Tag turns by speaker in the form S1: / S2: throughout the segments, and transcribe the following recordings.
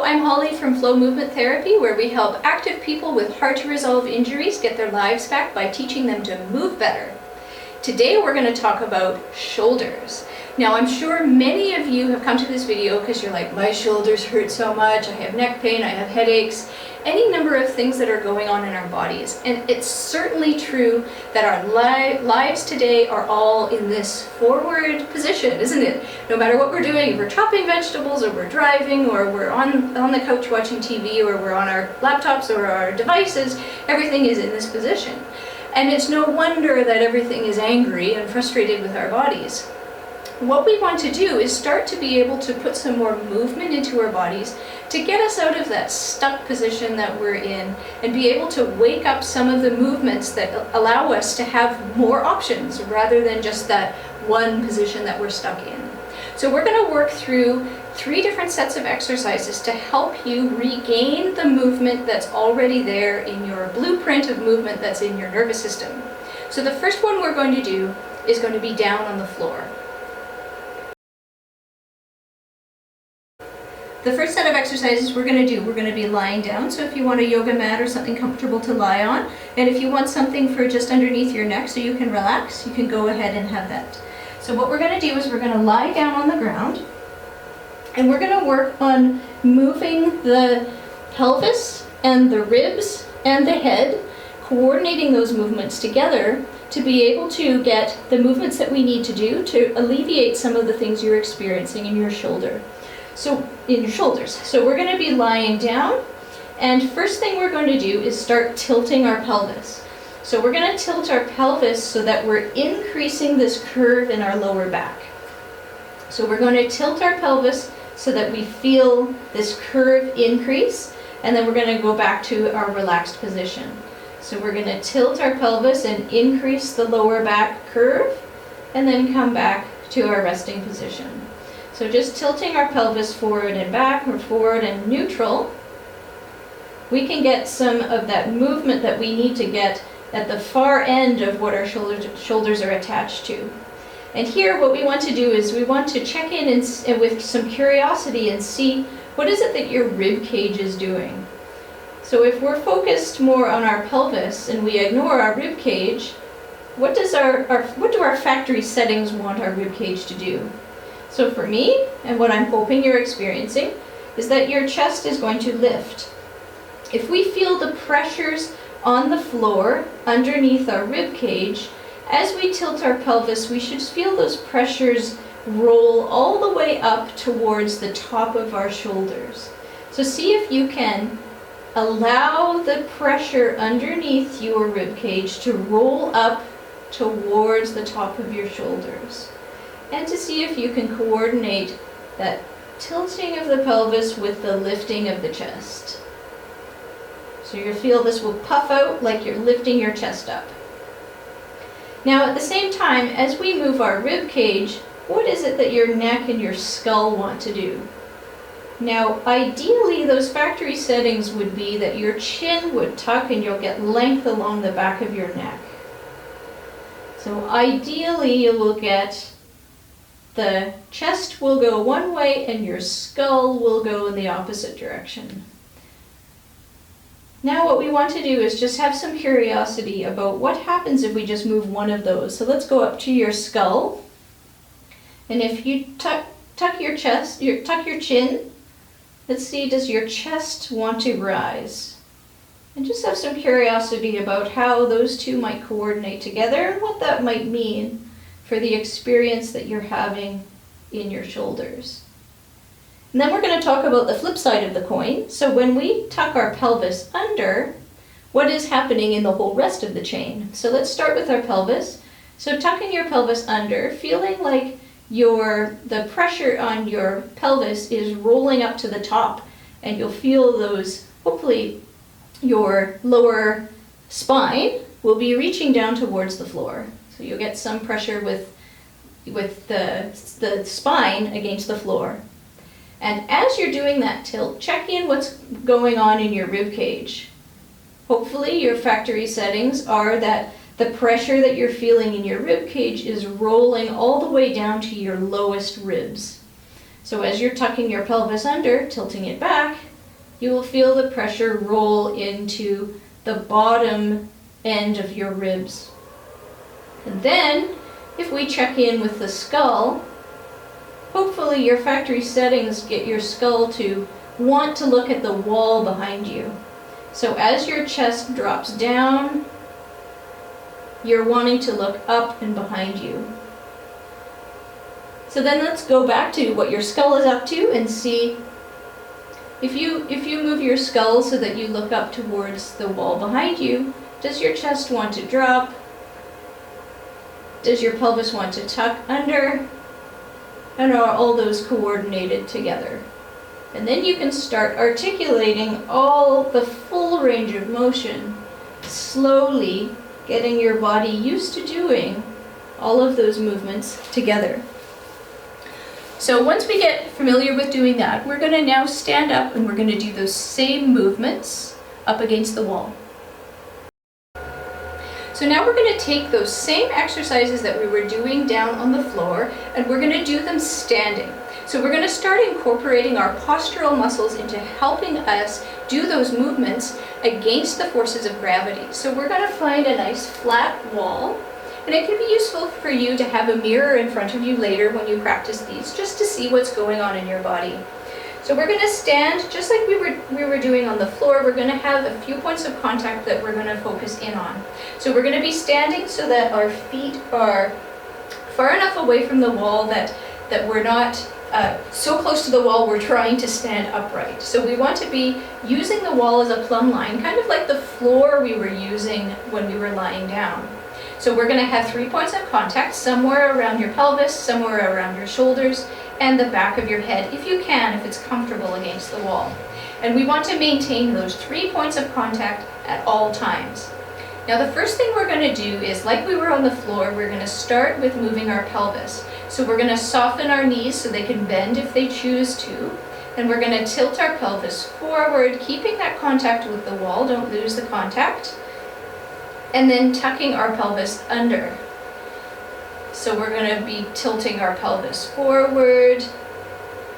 S1: I'm Holly from Flow Movement Therapy, where we help active people with hard-to-resolve injuries get their lives back by teaching them to move better. Today we're going to talk about shoulders. Now I'm sure many of you have come to this video because you're like, my shoulders hurt so much, I have neck pain, I have headaches, any number of things that are going on in our bodies. And it's certainly true that our lives today are all in this forward position, isn't it? No matter what we're doing, if we're chopping vegetables or we're driving or we're on the couch watching TV or we're on our laptops or our devices, everything is in this position. And it's no wonder that everything is angry and frustrated with our bodies. What we want to do is start to be able to put some more movement into our bodies to get us out of that stuck position that we're in and be able to wake up some of the movements that allow us to have more options rather than just that one position that we're stuck in. So we're going to work through 3 different sets of exercises to help you regain the movement that's already there in your blueprint of movement that's in your nervous system. So the first one we're going to do is going to be down on the floor. The first set of exercises we're going to be lying down. So if you want a yoga mat or something comfortable to lie on, and if you want something for just underneath your neck so you can relax, you can go ahead and have that. So what we're going to do is we're going to lie down on the ground, and we're going to work on moving the pelvis and the ribs and the head, coordinating those movements together to be able to get the movements that we need to do to alleviate some of the things you're experiencing in your shoulders. So we're going to be lying down, and first thing we're going to do is start tilting our pelvis. So we're going to tilt our pelvis so that we're increasing this curve in our lower back. So we're going to tilt our pelvis so that we feel this curve increase, and then we're going to go back to our relaxed position. So we're going to tilt our pelvis and increase the lower back curve, and then come back to our resting position. So just tilting our pelvis forward and back, or forward and neutral, we can get some of that movement that we need to get at the far end of what our shoulders are attached to. And here what we want to do is we want to check in and with some curiosity and see what is it that your rib cage is doing. So if we're focused more on our pelvis and we ignore our rib cage, what do our factory settings want our rib cage to do? So for me, and what I'm hoping you're experiencing, is that your chest is going to lift. If we feel the pressures on the floor underneath our rib cage, as we tilt our pelvis, we should feel those pressures roll all the way up towards the top of our shoulders. So see if you can allow the pressure underneath your rib cage to roll up towards the top of your shoulders. And to see if you can coordinate that tilting of the pelvis with the lifting of the chest. So you'll feel this will puff out like you're lifting your chest up. Now at the same time, as we move our rib cage, what is it that your neck and your skull want to do? Now ideally those factory settings would be that your chin would tuck and you'll get length along the back of your neck. So ideally you will get the chest will go one way and your skull will go in the opposite direction. Now what we want to do is just have some curiosity about what happens if we just move one of those. So let's go up to your skull. And if you tuck your chin, let's see, does your chest want to rise? And just have some curiosity about how those two might coordinate together and what that might mean for the experience that you're having in your shoulders. And then we're going to talk about the flip side of the coin. So when we tuck our pelvis under, what is happening in the whole rest of the chain? So let's start with our pelvis. So tucking your pelvis under, feeling like the pressure on your pelvis is rolling up to the top, and you'll feel those, hopefully your lower spine will be reaching down towards the floor. So you'll get some pressure with the spine against the floor. And as you're doing that tilt, check in what's going on in your rib cage. Hopefully your factory settings are that the pressure that you're feeling in your rib cage is rolling all the way down to your lowest ribs. So as you're tucking your pelvis under, tilting it back, you will feel the pressure roll into the bottom end of your ribs. And then, if we check in with the skull, hopefully your factory settings get your skull to want to look at the wall behind you. So as your chest drops down, you're wanting to look up and behind you. So then let's go back to what your skull is up to and see if you move your skull so that you look up towards the wall behind you, does your chest want to drop? Does your pelvis want to tuck under? And are all those coordinated together? And then you can start articulating all the full range of motion, slowly getting your body used to doing all of those movements together. So once we get familiar with doing that, we're going to now stand up and we're going to do those same movements up against the wall. So now we're going to take those same exercises that we were doing down on the floor and we're going to do them standing. So we're going to start incorporating our postural muscles into helping us do those movements against the forces of gravity. So we're going to find a nice flat wall, and it can be useful for you to have a mirror in front of you later when you practice these, just to see what's going on in your body. So we're going to stand just like we were doing on the floor. We're going to have a few points of contact that we're going to focus in on. So we're going to be standing so that our feet are far enough away from the wall that we're not so close to the wall we're trying to stand upright. So we want to be using the wall as a plumb line, kind of like the floor we were using when we were lying down. So we're going to have 3 points of contact, somewhere around your pelvis, somewhere around your shoulders, and the back of your head, if you can, if it's comfortable against the wall. And we want to maintain those 3 points of contact at all times. Now the first thing we're going to do is, like we were on the floor, we're going to start with moving our pelvis. So we're going to soften our knees so they can bend if they choose to. And we're going to tilt our pelvis forward, keeping that contact with the wall, don't lose the contact. And then tucking our pelvis under. So we're going to be tilting our pelvis forward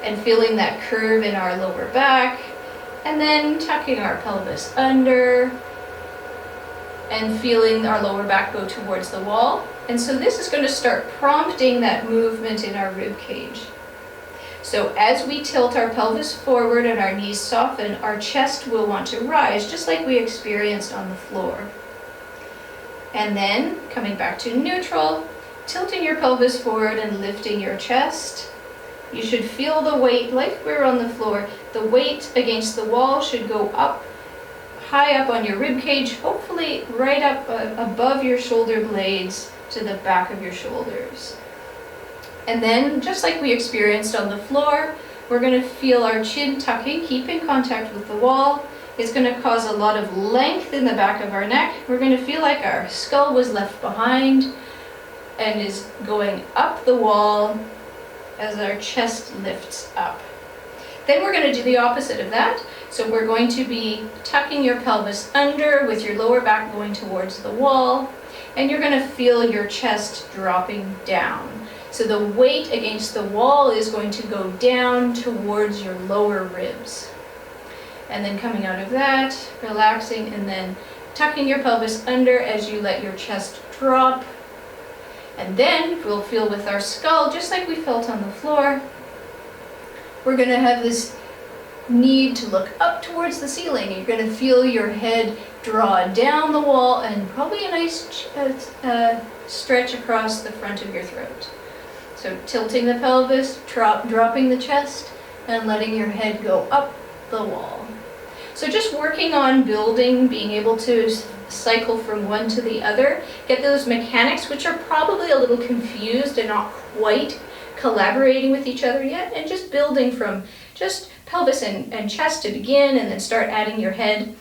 S1: and feeling that curve in our lower back, and then tucking our pelvis under and feeling our lower back go towards the wall. And so this is going to start prompting that movement in our rib cage. So as we tilt our pelvis forward and our knees soften, our chest will want to rise, just like we experienced on the floor. And then coming back to neutral, tilting your pelvis forward and lifting your chest. You should feel the weight, like we were on the floor, the weight against the wall should go up, high up on your rib cage, hopefully right up above your shoulder blades to the back of your shoulders. And then, just like we experienced on the floor, we're going to feel our chin tucking, keeping contact with the wall. It's going to cause a lot of length in the back of our neck. We're going to feel like our skull was left behind and is going up the wall as our chest lifts up. Then we're going to do the opposite of that. So we're going to be tucking your pelvis under with your lower back going towards the wall, and you're going to feel your chest dropping down. So the weight against the wall is going to go down towards your lower ribs. And then coming out of that, relaxing, and then tucking your pelvis under as you let your chest drop. And then we'll feel with our skull, just like we felt on the floor, we're going to have this need to look up towards the ceiling. You're going to feel your head draw down the wall and probably a nice stretch across the front of your throat. So tilting the pelvis, dropping the chest, and letting your head go up the wall. So just working on building, being able to cycle from one to the other, get those mechanics which are probably a little confused and not quite collaborating with each other yet, and just building from just pelvis and chest to begin, and then start adding your head,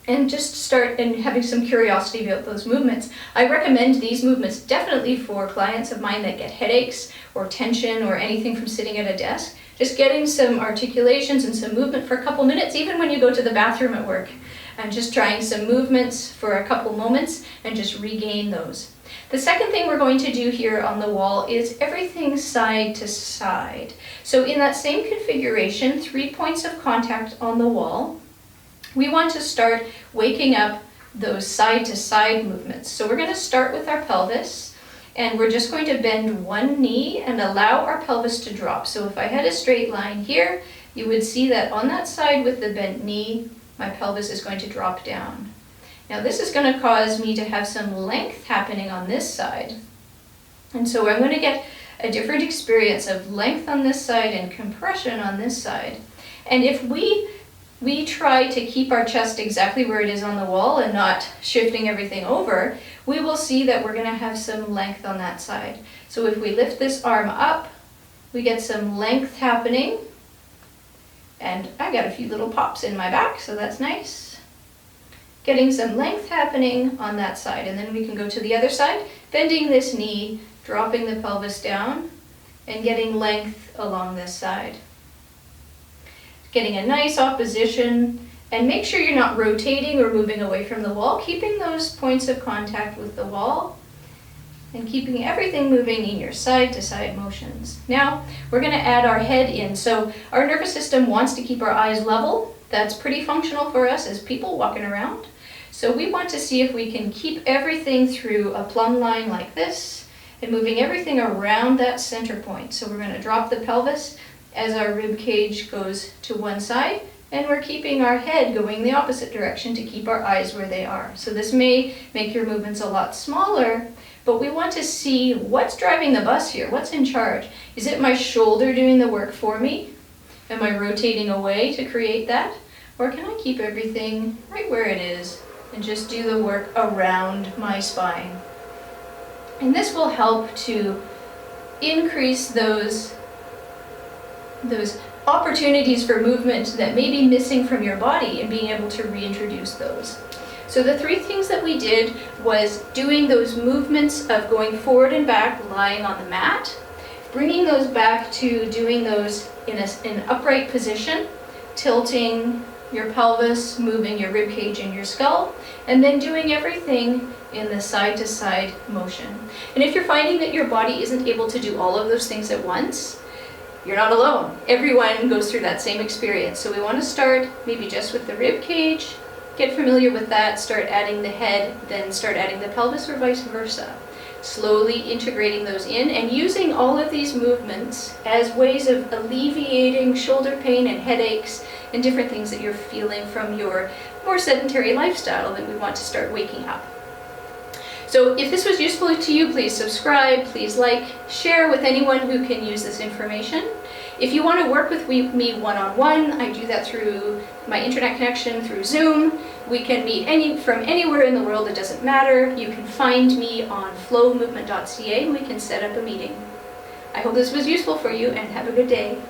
S1: and just start and having some curiosity about those movements. I recommend these movements definitely for clients of mine that get headaches or tension or anything from sitting at a desk. Just getting some articulations and some movement for a couple minutes, even when you go to the bathroom at work. and just trying some movements for a couple moments and just regain those. The second thing we're going to do here on the wall is everything side to side. So in that same configuration, 3 points of contact on the wall, we want to start waking up those side to side movements. So we're going to start with our pelvis, and we're just going to bend one knee and allow our pelvis to drop. So if I had a straight line here, you would see that on that side with the bent knee, my pelvis is going to drop down. Now this is going to cause me to have some length happening on this side. And so I'm going to get a different experience of length on this side and compression on this side. And if we try to keep our chest exactly where it is on the wall and not shifting everything over, we will see that we're going to have some length on that side. So if we lift this arm up, we get some length happening. And I got a few little pops in my back, so that's nice. Getting some length happening on that side. And then we can go to the other side, bending this knee, dropping the pelvis down, and getting length along this side. Getting a nice opposition, and make sure you're not rotating or moving away from the wall, keeping those points of contact with the wall, and keeping everything moving in your side to side motions. Now, we're going to add our head in. So our nervous system wants to keep our eyes level. That's pretty functional for us as people walking around. So we want to see if we can keep everything through a plumb line like this, and moving everything around that center point. So we're going to drop the pelvis as our rib cage goes to one side, and we're keeping our head going the opposite direction to keep our eyes where they are. So this may make your movements a lot smaller, but we want to see what's driving the bus here, what's in charge. Is it my shoulder doing the work for me? Am I rotating away to create that? Or can I keep everything right where it is and just do the work around my spine? And this will help to increase those opportunities for movement that may be missing from your body and being able to reintroduce those. So the 3 things that we did was doing those movements of going forward and back, lying on the mat, bringing those back to doing those in an upright position, tilting your pelvis, moving your rib cage and your skull, and then doing everything in the side to side motion. And if you're finding that your body isn't able to do all of those things at once, you're not alone. Everyone goes through that same experience. So we want to start maybe just with the rib cage, get familiar with that, start adding the head, then start adding the pelvis, or vice versa. Slowly integrating those in and using all of these movements as ways of alleviating shoulder pain and headaches and different things that you're feeling from your more sedentary lifestyle that we want to start waking up. So if this was useful to you, please subscribe, please like, share with anyone who can use this information. If you want to work with me one-on-one, I do that through my internet connection, through Zoom. We can meet from anywhere in the world, it doesn't matter. You can find me on flowmovement.ca and we can set up a meeting. I hope this was useful for you, and have a good day.